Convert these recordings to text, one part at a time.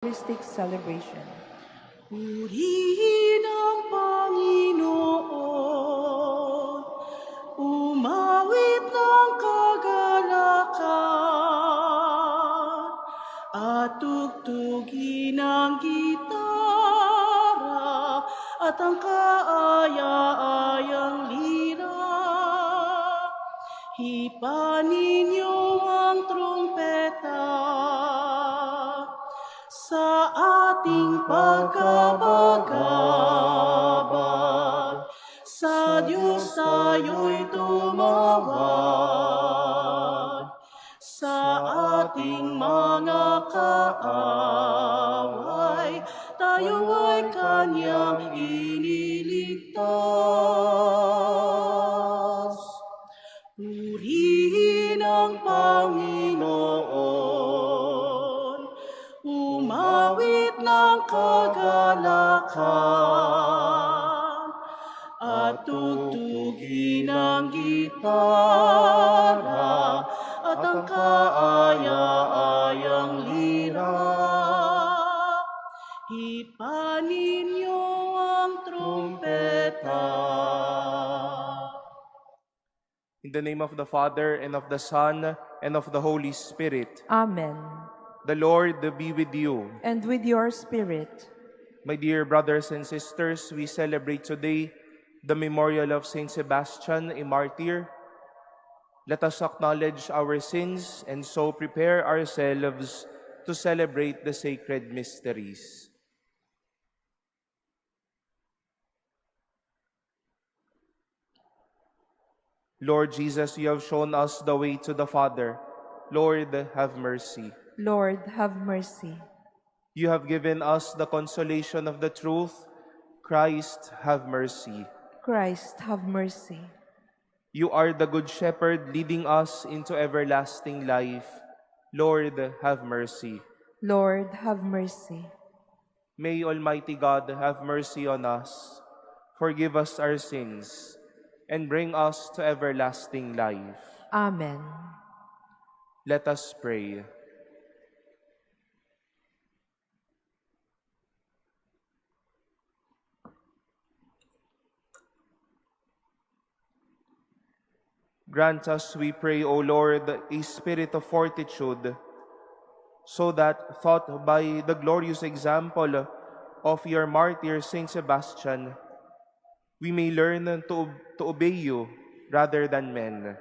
Eucharistic celebration. Purihin ang Panginoon, umawit ng kagalakan, at tugtugin ang gitara at ang kaaya-ayang lira. Hipa ninyo ang trumpeta sa ating pagkabagabag, sa Diyos tayo'y tumawag, sa ating mga kaaway, tayo ay Kanyang iniligtas. Purihin ang Panginoon, umawit ng kagalakan, at tugtugin ang gitara at ang kaaya-ayang lira. Hipa ninyo ang trumpeta. In the name of the Father, and of the Son, and of the Holy Spirit. Amen. The Lord be with you. And with your spirit. My dear brothers and sisters, we celebrate today the memorial of Saint Sebastian, a martyr. Let us acknowledge our sins and so prepare ourselves to celebrate the sacred mysteries. Lord Jesus, you have shown us the way to the Father. Lord, have mercy. Lord, have mercy. You have given us the consolation of the truth. Christ, have mercy. Christ, have mercy. You are the Good Shepherd leading us into everlasting life. Lord, have mercy. Lord, have mercy. May Almighty God have mercy on us, forgive us our sins, and bring us to everlasting life. Amen. Let us pray. Grant us, we pray, O Lord, a spirit of fortitude, so that, taught by the glorious example of your martyr, Saint Sebastian, we may learn to obey you rather than men.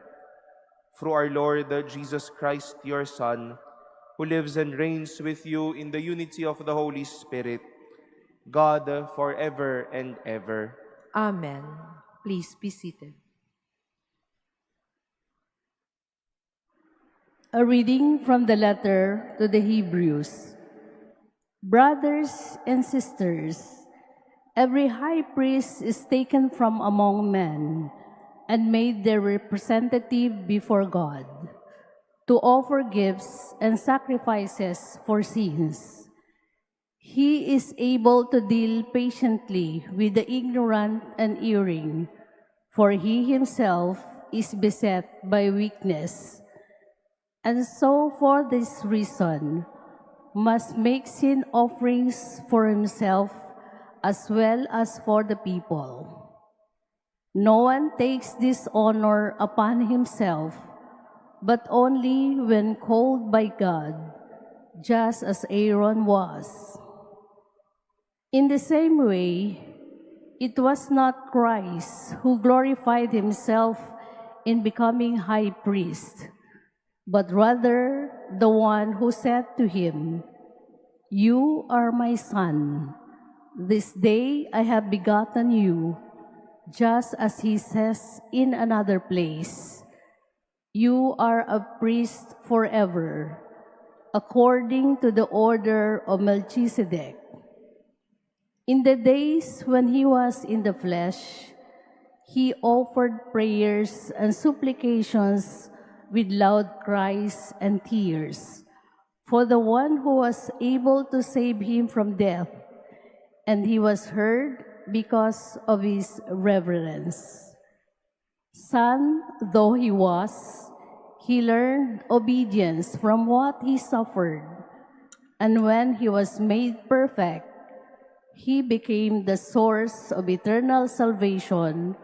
Through our Lord Jesus Christ, your Son, who lives and reigns with you in the unity of the Holy Spirit, God forever and ever. Amen. Please be seated. A reading from the letter to the Hebrews. Brothers and sisters, every high priest is taken from among men and made their representative before God to offer gifts and sacrifices for sins. He is able to deal patiently with the ignorant and erring, for he himself is beset by weakness. And so for this reason, must make sin offerings for himself as well as for the people. No one takes this honor upon himself, but only when called by God, just as Aaron was. In the same way, it was not Christ who glorified himself in becoming high priest, but rather the one who said to him, "You are my son. This day I have begotten you," just as he says in another place, "You are a priest forever, according to the order of Melchizedek." In the days when he was in the flesh, he offered prayers and supplications with loud cries and tears for the one who was able to save him from death, and he was heard because of his reverence. Son though he was, he learned obedience from what he suffered. And when he was made perfect, he became the source of eternal salvation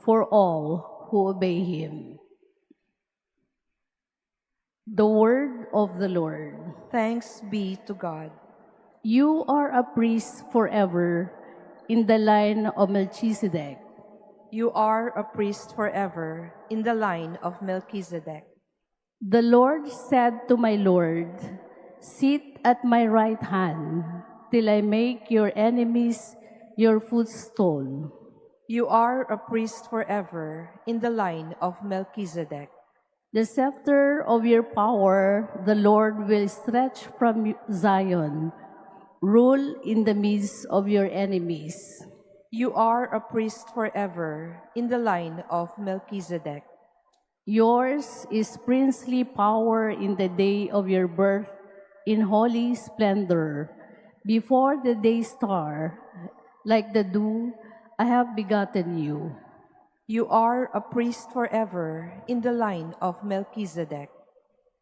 for all who obey him. The word of the Lord. Thanks be to God. You are a priest forever in the line of Melchizedek. You are a priest forever in the line of Melchizedek. The Lord said to my Lord, "Sit at my right hand till I make your enemies your footstool." You are a priest forever in the line of Melchizedek. The scepter of your power the Lord will stretch from Zion. Rule in the midst of your enemies. You are a priest forever in the line of Melchizedek. Yours is princely power in the day of your birth, in holy splendor. Before the day star, like the dew, I have begotten you. You are a priest forever in the line of Melchizedek.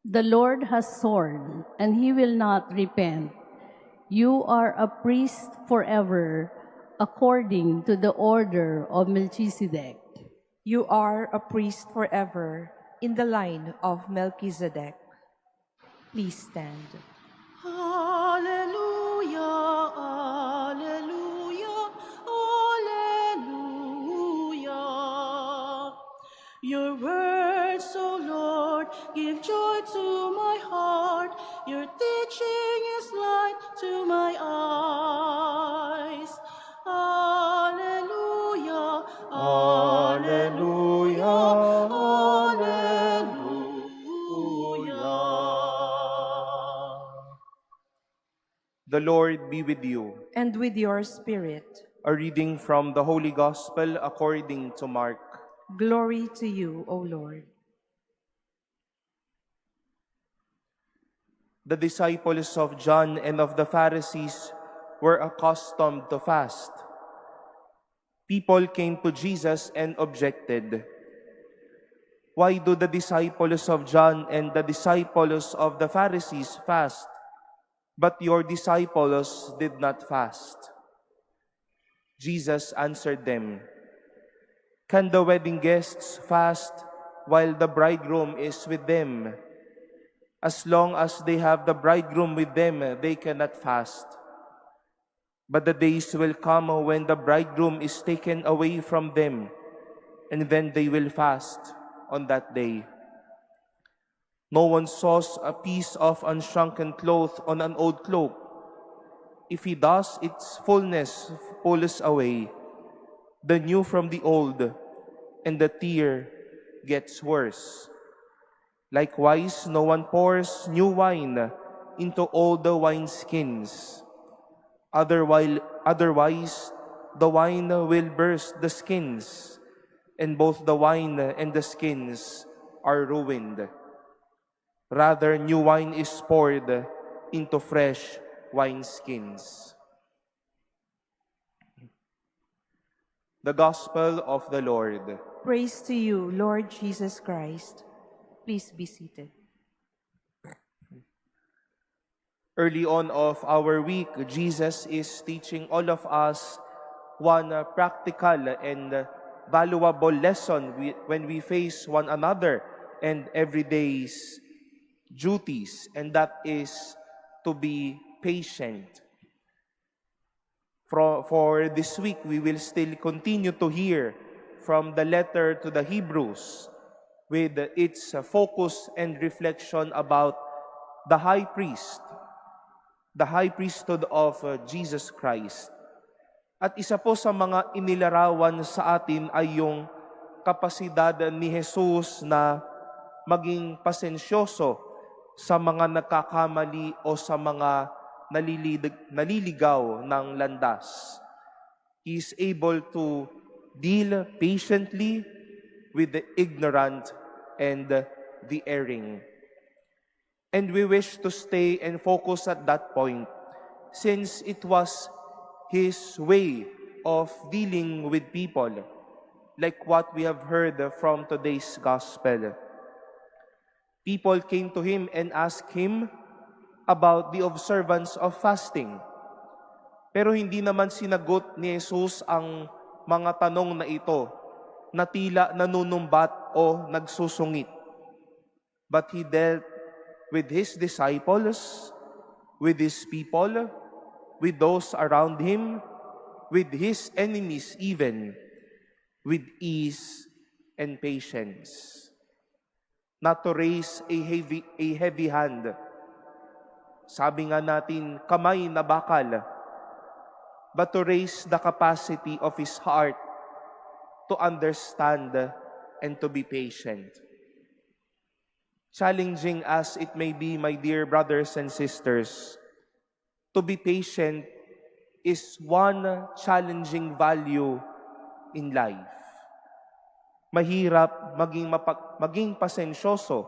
The Lord has sworn, and he will not repent. You are a priest forever, according to the order of Melchizedek. You are a priest forever in the line of Melchizedek. Please stand. Alleluia, alleluia, alleluia. Your words, O Lord, give joy to my heart. Your teaching is light to my eyes. Alleluia, alleluia, alleluia. The Lord be with you. And with your spirit, A reading from the Holy Gospel according to Mark. glory to you, O Lord. The disciples of John and of the Pharisees were accustomed to fast. People came to Jesus and objected, "Why do the disciples of John and the disciples of the Pharisees fast, but your disciples did not fast?" Jesus answered them, "Can the wedding guests fast while the bridegroom is with them? As long as they have the bridegroom with them, they cannot fast. But the days will come when the bridegroom is taken away from them, and then they will fast on that day. No one sews a piece of unshrunken cloth on an old cloak. If he does, its fullness pulls away the new from the old, and the tear gets worse. Likewise, no one pours new wine into old wineskins. Otherwise, the wine will burst the skins, and both the wine and the skins are ruined. Rather, new wine is poured into fresh wineskins." The Gospel of the Lord. Praise to you, Lord Jesus Christ. Please be seated. Early on of our week, Jesus is teaching all of us one practical and valuable lesson when we face one another and everyday's duties, and that is to be patient. For this week, we will still continue to hear from the letter to the Hebrews with its focus and reflection about the high priest, the high priesthood of Jesus Christ. At isa po sa mga inilarawan sa atin ay yung kapasidad ni Jesus na maging pasensyoso sa mga nagkakamali o sa mga naliligaw ng landas. He is able to deal patiently with the ignorant and the erring. And we wish to stay and focus at that point, since it was His way of dealing with people, like what we have heard from today's Gospel. People came to Him and asked Him, about the observance of fasting. Pero hindi naman sinagot ni Jesus ang mga tanong na ito na tila nanunumbat o nagsusungit. But He dealt with His disciples, with His people, with those around Him, with His enemies even, with ease and patience. Not to raise a heavy hand. Sabi nga natin, kamay na bakal, but to raise the capacity of His heart to understand and to be patient. Challenging as it may be, my dear brothers and sisters, to be patient is one challenging value in life. Mahirap maging pasensyoso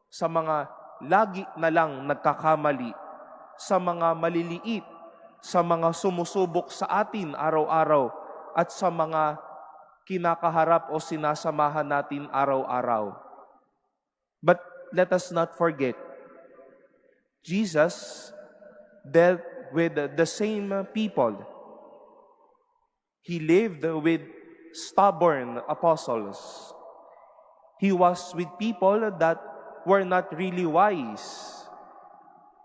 sa mga lagi na lang nagkakamali, sa mga maliliit, sa mga sumusubok sa atin araw-araw, at sa mga kinakaharap o sinasamahan natin araw-araw. But let us not forget, Jesus dealt with the same people. He lived with stubborn apostles. He was with people that were not really wise,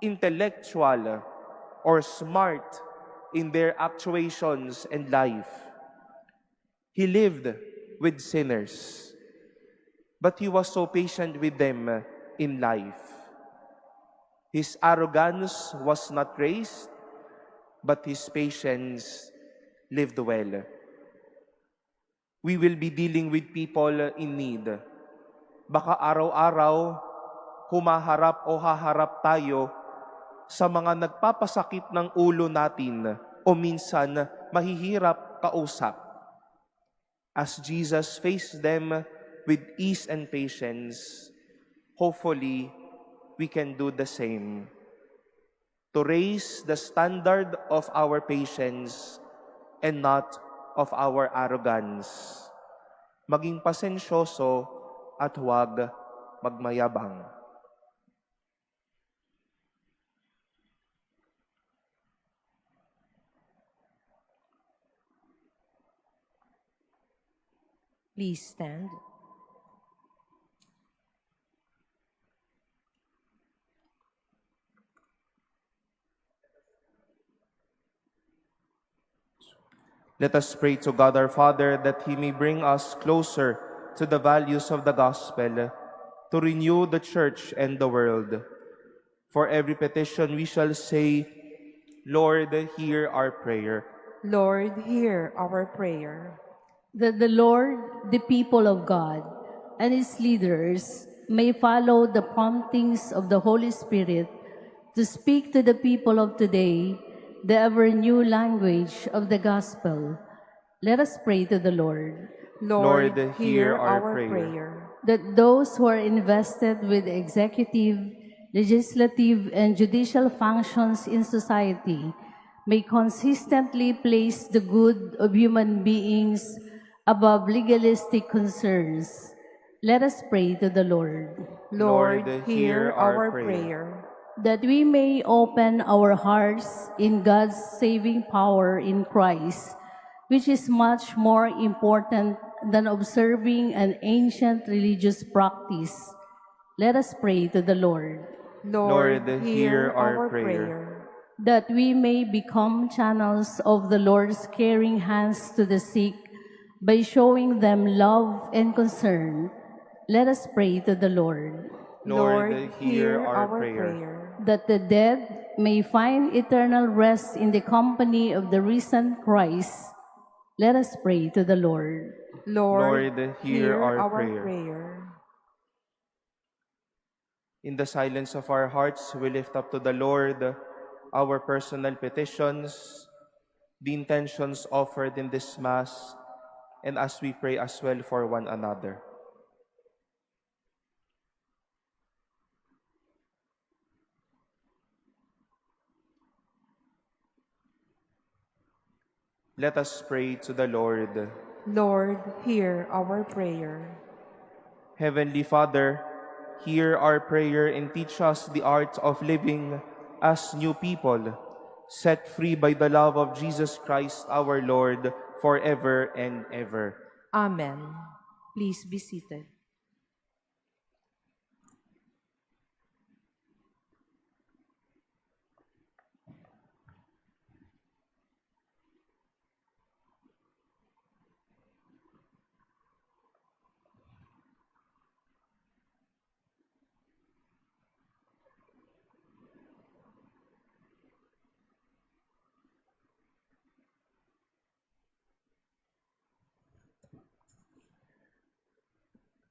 intellectual, or smart in their actuations and life. He lived with sinners, but He was so patient with them in life. His arrogance was not raised, but His patience lived well. We will be dealing with people in need. Baka araw-araw, humaharap o haharap tayo sa mga nagpapasakit ng ulo natin o minsan mahihirap kausap. As Jesus faced them with ease and patience, hopefully, we can do the same. To raise the standard of our patience and not of our arrogance. Maging pasensyoso at huwag magmayabang. Please stand. Let us pray to God our Father that He may bring us closer to the values of the gospel, to renew the church and the world. For every petition we shall say, Lord, hear our prayer. Lord, hear our prayer. That the Lord, the people of God, and His leaders may follow the promptings of the Holy Spirit to speak to the people of today the ever-new language of the gospel. Let us pray to the Lord. Lord, Lord, hear hear our our prayer. prayer. That those who are invested with executive, legislative, and judicial functions in society may consistently place the good of human beings above legalistic concerns. Let us pray to the Lord. Lord, Lord, hear hear our our prayer. That we may open our hearts in God's saving power in Christ, which is much more important than observing an ancient religious practice. Let us pray to the Lord. Lord, Lord, hear hear our our prayer. prayer. That we may become channels of the Lord's caring hands to the sick by showing them love and concern. Let us pray to the Lord. Lord, hear our prayer. That the dead may find eternal rest in the company of the risen Christ. Let us pray to the Lord. Lord, hear our prayer. prayer. In the silence of our hearts, we lift up to the Lord our personal petitions, the intentions offered in this Mass, and as we pray as well for one another. Let us pray to the Lord. Lord, hear our prayer. Heavenly Father, Hear our prayer and teach us the art of living as new people, set free by the love of Jesus Christ our Lord, forever and ever. Amen. Please be seated.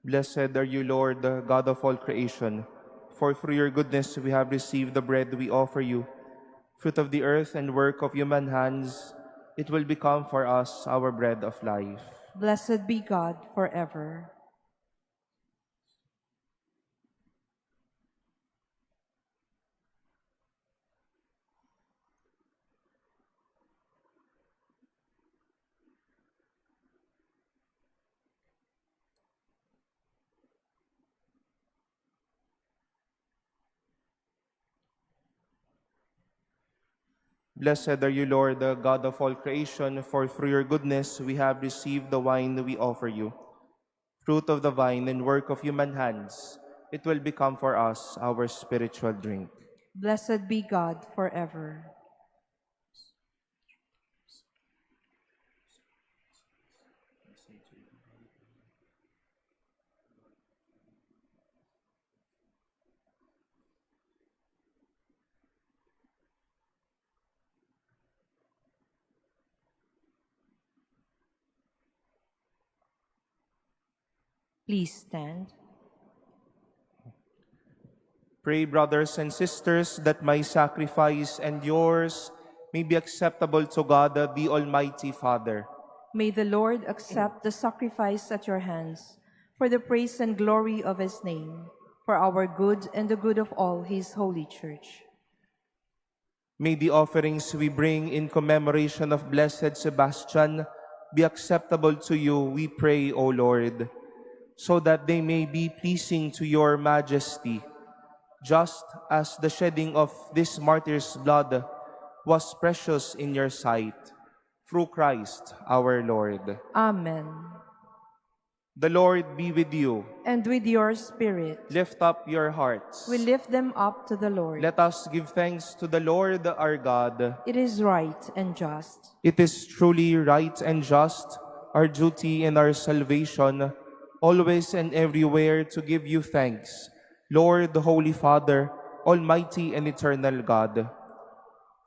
Blessed are you, Lord, the God of all creation, for through your goodness we have received the bread we offer you, fruit of the earth and work of human hands. It will become for us our bread of life. Blessed be God forever. Blessed are you, Lord, the God of all creation, for through your goodness we have received the wine we offer you, fruit of the vine and work of human hands. It will become for us our spiritual drink. Blessed be God forever. Please stand. Pray, brothers and sisters, that my sacrifice and yours may be acceptable to God, the Almighty Father. May the Lord accept the sacrifice at your hands for the praise and glory of his name, for our good and the good of all his holy church. May the offerings we bring in commemoration of Blessed Sebastian be acceptable to you, we pray, O Lord, so that they may be pleasing to your majesty, just as the shedding of this martyr's blood was precious in your sight, through Christ our Lord. Amen. The Lord be with you. And with your spirit, Lift up your hearts. we lift them up to the Lord. Let us give thanks to the Lord our God. It is right and just. It is truly right and just, our duty and our salvation, always and everywhere to give you thanks, Lord, the Holy Father, Almighty and eternal God.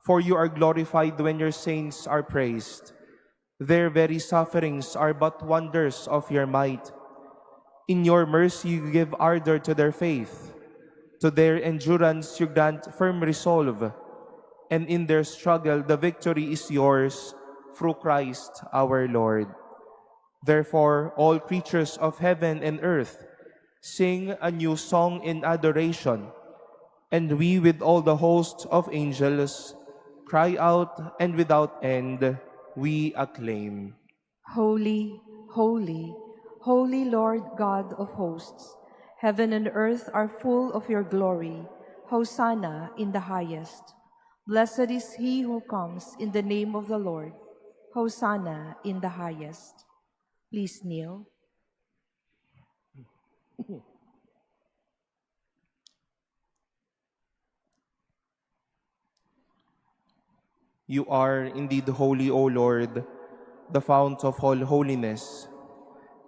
For you are glorified when your saints are praised. Their very sufferings are but wonders of your might. In your mercy you give ardor to their faith. To their endurance you grant firm resolve. And in their struggle the victory is yours, through Christ our Lord. Therefore, all creatures of heaven and earth sing a new song in adoration, and we with all the host of angels cry out, and without end we acclaim. Holy, holy, holy Lord God of hosts, heaven and earth are full of your glory. Hosanna in the highest. Blessed is he who comes in the name of the Lord. Hosanna in the highest. Please kneel. You are indeed holy, O Lord, the fount of all holiness.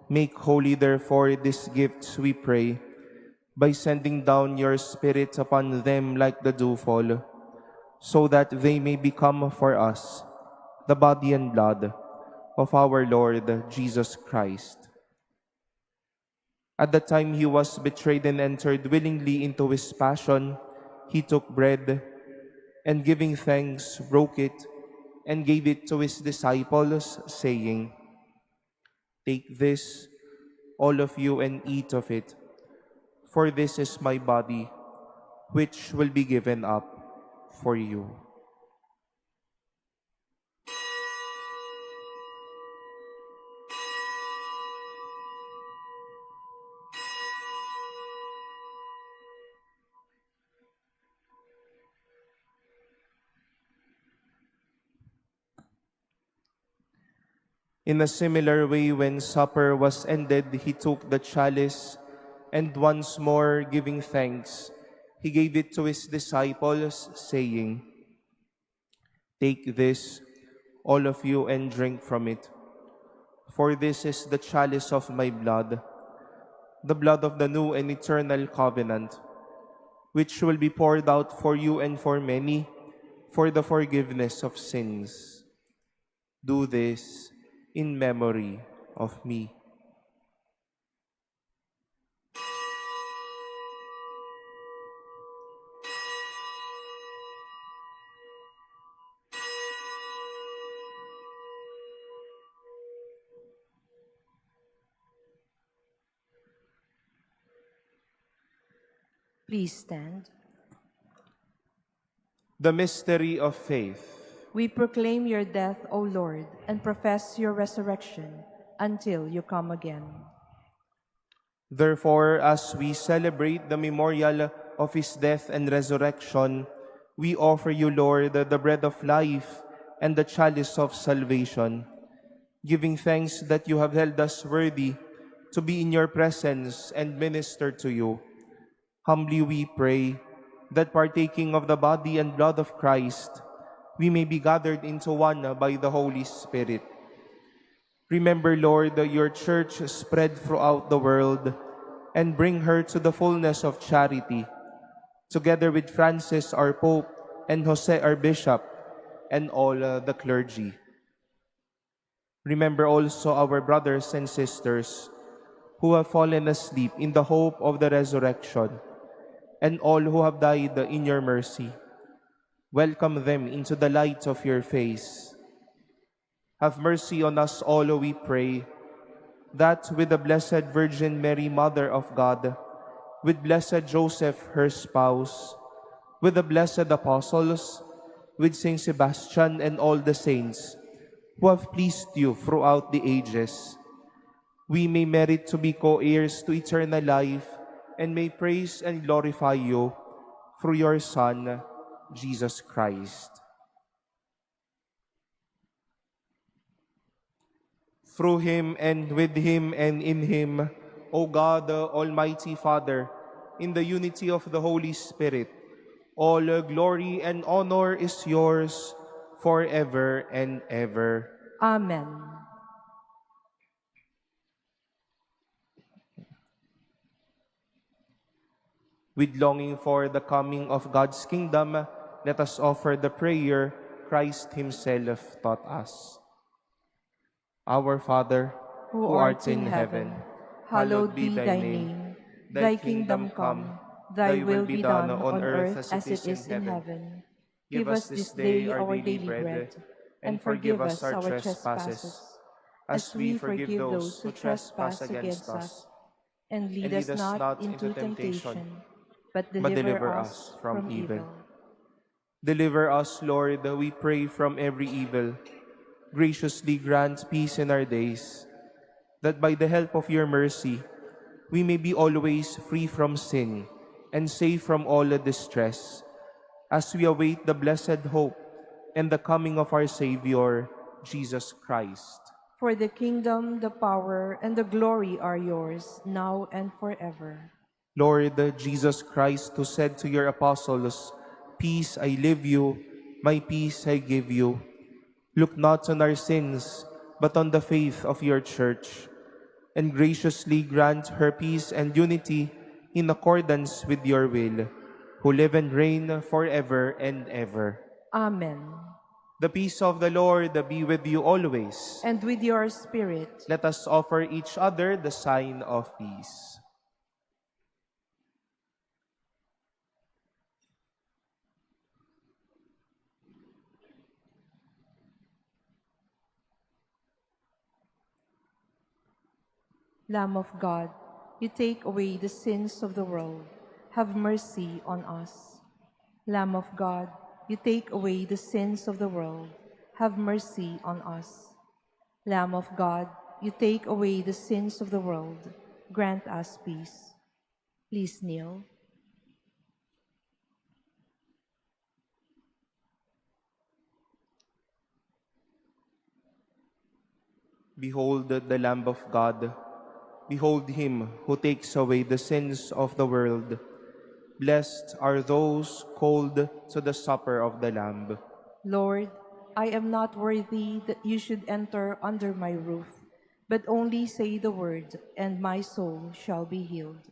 Make holy, therefore, these gifts, we pray, by sending down your Spirit upon them like the dewfall, so that they may become for us the body and blood of our Lord Jesus Christ. At the time he was betrayed and entered willingly into his passion, he took bread, and giving thanks, broke it, and gave it to his disciples, saying, "Take this, all of you, and eat of it, for this is my body, which will be given up for you." In a similar way, when supper was ended, he took the chalice, and once more giving thanks, he gave it to his disciples, saying, "Take this, all of you, and drink from it. For this is the chalice of my blood, the blood of the new and eternal covenant, which will be poured out for you and for many for the forgiveness of sins. Do this in memory of me." Please stand. The mystery of faith. We proclaim your death, O Lord, and profess your resurrection until you come again. Therefore, as we celebrate the memorial of his death and resurrection, we offer you, Lord, the bread of life and the chalice of salvation, giving thanks that you have held us worthy to be in your presence and minister to you. Humbly we pray that partaking of the body and blood of Christ, we may be gathered into one by the Holy Spirit. Remember, Lord, your church spread throughout the world, and bring her to the fullness of charity, together with Francis, our Pope, and Jose, our Bishop, and all the clergy. Remember also our brothers and sisters who have fallen asleep in the hope of the resurrection, and all who have died in your mercy. Welcome them into the light of your face. Have mercy on us all, we pray, that with the Blessed Virgin Mary, Mother of God, with Blessed Joseph, her spouse, with the blessed apostles, with Saint Sebastian and all the saints who have pleased you throughout the ages, we may merit to be co-heirs to eternal life and may praise and glorify you through your Son, Jesus Christ. Through him and with him and in him, O God, the Almighty Father, in the unity of the Holy Spirit, all glory and honor is yours forever and ever. Amen. With longing for the coming of God's kingdom, let us offer the prayer Christ himself taught us. Our Father, Who art in heaven, hallowed be thy name. Thy kingdom come, thy will be done on earth as it is in heaven. Give us this day our daily bread, and forgive us our trespasses, as we forgive those who trespass against us. And lead us not into temptation, but deliver us from evil. Deliver us, Lord, we pray, from every evil. Graciously grant peace in our days, that by the help of your mercy, we may be always free from sin and safe from all distress, as we await the blessed hope and the coming of our Savior, Jesus Christ. For the kingdom, the power, and the glory are yours, now and forever. Lord Jesus Christ, who said to your apostles, "Peace I leave you, my peace I give you," look not on our sins, but on the faith of your church, and graciously grant her peace and unity in accordance with your will, who live and reign forever and ever. Amen. The peace of the Lord be with you always. And with your spirit. Let us offer each other the sign of peace. Lamb of God, you take away the sins of the world. Have mercy on us. Lamb of God, you take away the sins of the world. Have mercy on us. Lamb of God, you take away the sins of the world. Grant us peace. Please kneel. Behold the Lamb of God. Behold him who takes away the sins of the world. Blessed are those called to the supper of the Lamb. Lord, I am not worthy that you should enter under my roof, but only say the word, and my soul shall be healed.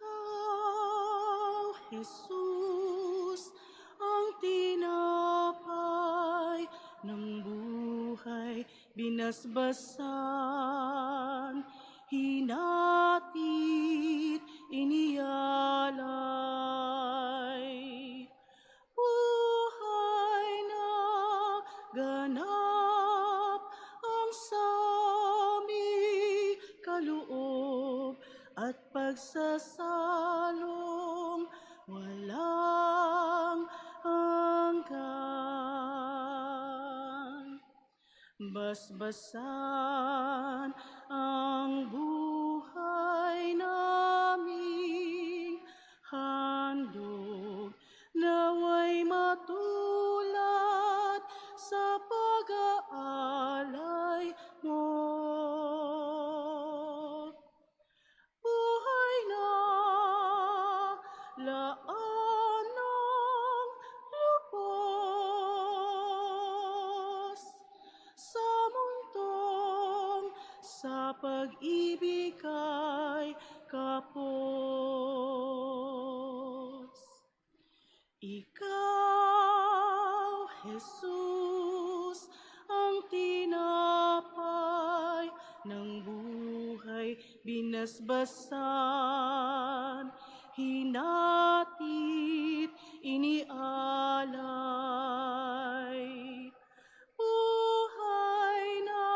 Ikaw, Jesus, ang tinapay ng buhay, binasbasan, hinatid, inialay. Buhay na ganap ang sami kaloob at pagsasalong walang hanggan. Basbasan ang buhay naming handog, naway matulad sa pag-aalay mo. Buhay na laan ng lubos sa mundong sa pag-ibig kay kapos. Ikaw, Jesus, ang tinapay ng buhay, binasbasan, hinatid, inialay. Buhay na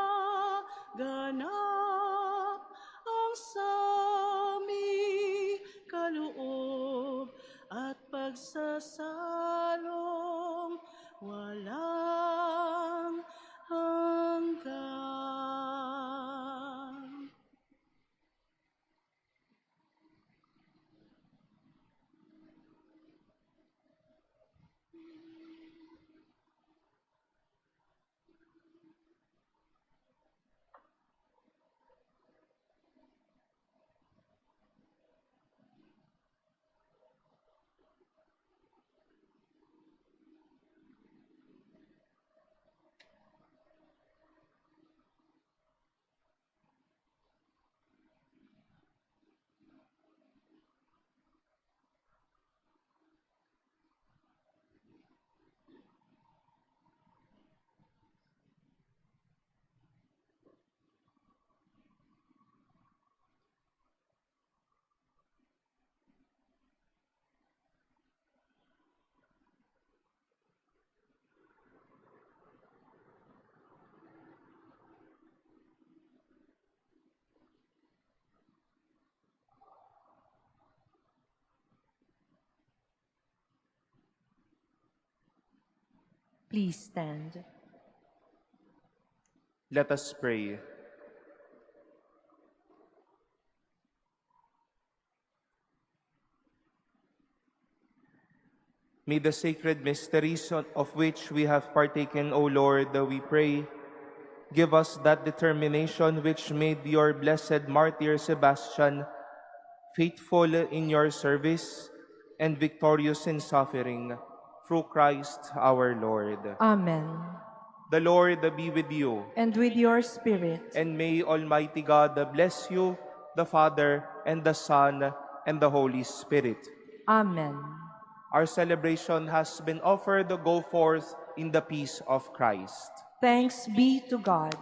ganap ang sami kaloob at pagsasalong walang hanggan. Please stand. Let us pray. May the sacred mysteries of which we have partaken, O Lord, we pray, give us that determination which made your blessed martyr Sebastian faithful in your service and victorious in suffering, through Christ our Lord. Amen. The Lord be with you, And with your spirit. and may Almighty God bless you, the Father, and the Son, and the Holy Spirit. Amen. Our celebration has been offered. Go forth in the peace of Christ. Thanks be to God.